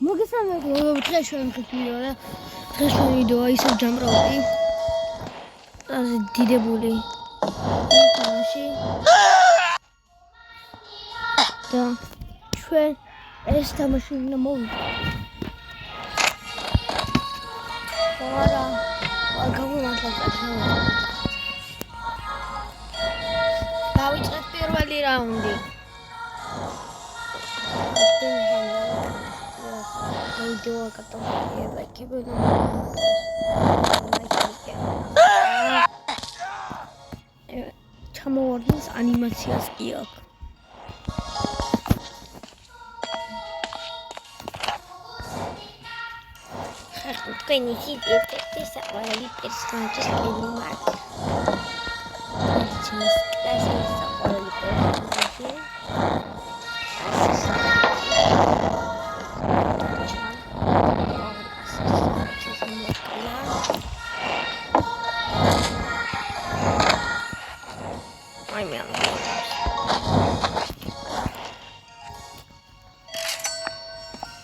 მოგესალმებით, დღეს ვიდეო ისევ ჯამრაობდი. ასე დიდებული თამაში. და ჩვენ ეს თამაში უნდა მოვიდეთ. არა, გამომართლეთ. დავიწყეთ პირველი რაუნდი. Video katılmaya belki bölüm evet tam ordunuz animasiyası yok конечно это самое персонаж климат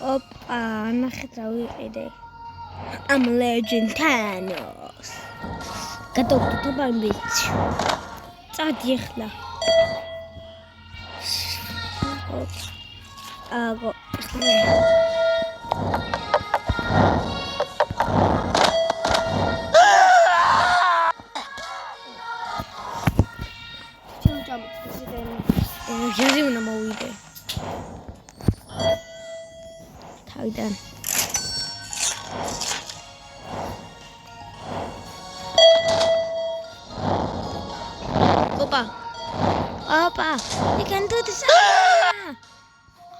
Опа, нахрена выйдет. I'm Legend Thanos. Готов тут бомбить. Задихла. Аго. Я зиму мовити. Haydan. Opa, you can do this.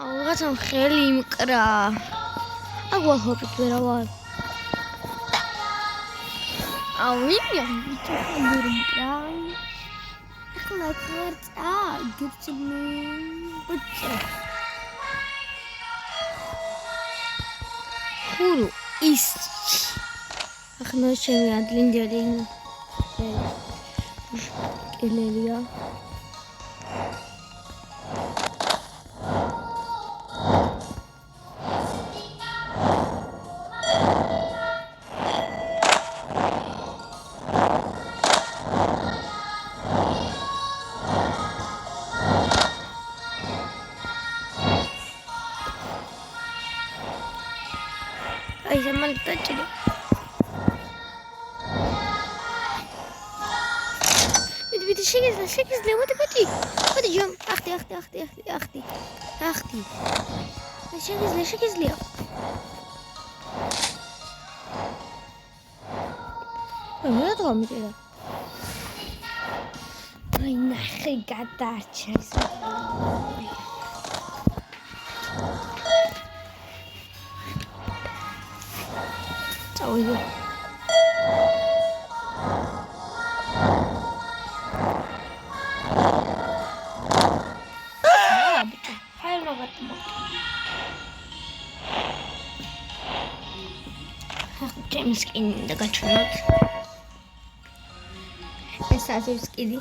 Allah'a tam xeli mqra. Agwa hopit verawal. Awimya, itxoxlurum mqra. Ახლა ხარწა, გიწმი. ბუჩა. Huru is ახლა შემი ადლინდელი ელელია Ay, se me está chido. Bitte, schick es, warte. Warte, Jum. Achti. Schick es, Leo. Was ist mit dir? Ay, nache, gadacha. Oh yeah. James in the gatronot. Es hace skiddy.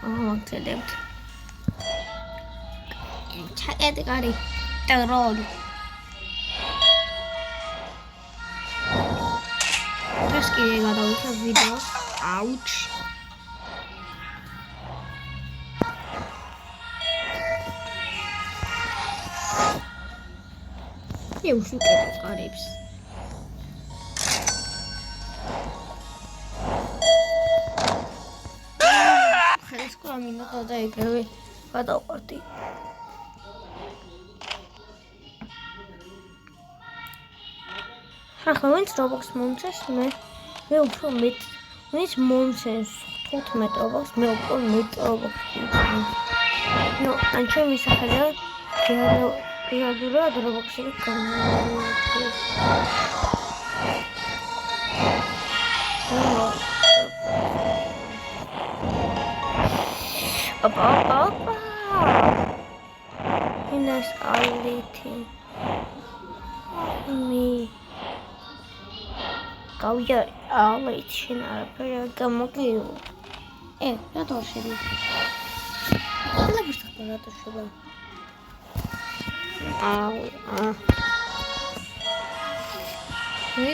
Oh, excelente. Check the gari. Roll. Terus kita gak tahu ke video. Ouch. Ya usut itu karibs. Harus kalau minat ada ikawe kata party. ახლა ვინც Roblox მომცეს მე უფრო მეტ ვინც მომცეს 15 Roblox მე უფრო მეტ Roblox ნუ ან ჩემი სახელია რეალურად Roblox-ი გამოვიდა ოპა ინას ალითი მე გავია ალეთ შენ არაფერი გამოგიო რა თორშები რატო შევა?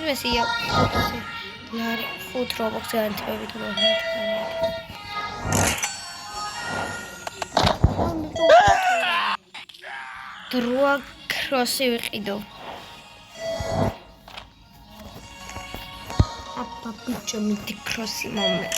მესია ლარი ხუთ რობოქსი ანთები თუ დროა კროსი ვიყიდო. აპა ბიჭო მიდი კროსი მომე.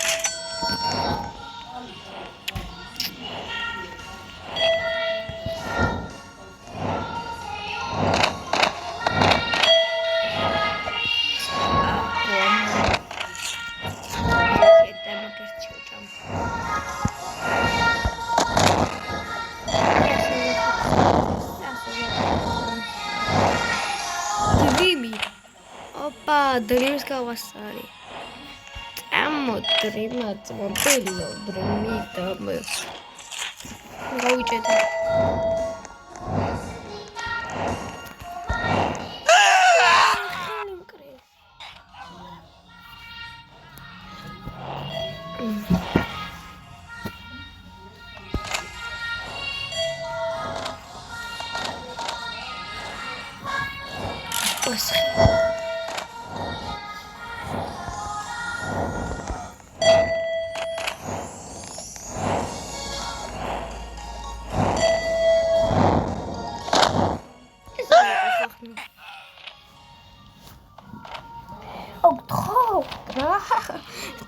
Dreams გავასწარი. Dreams მობილო Dreams და გავიჭედე.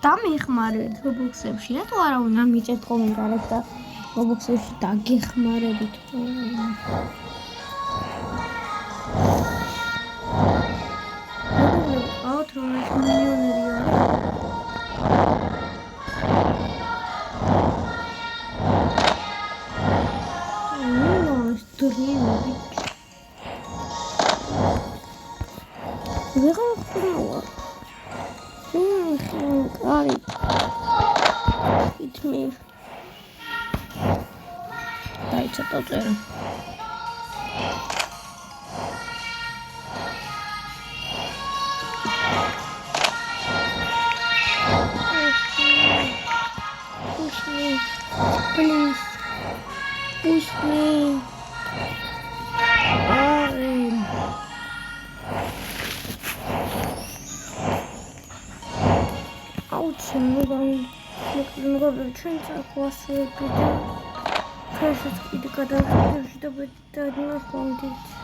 დამიხმარეთ რობოქსებში, რატო არა უნდა მიჭეთ ხოლმე გარეთ და რობოქსებში დაგეხმარებით. აუთ რომ ეს მილიონერი არის. დრიმები. ვეღარ ხმავა. Ari. It's me. Dajcie to teraz. Push me. Please. Push me. Ari. Много чего классные видео. Кажется, и когда ты ждешь, одна ходить.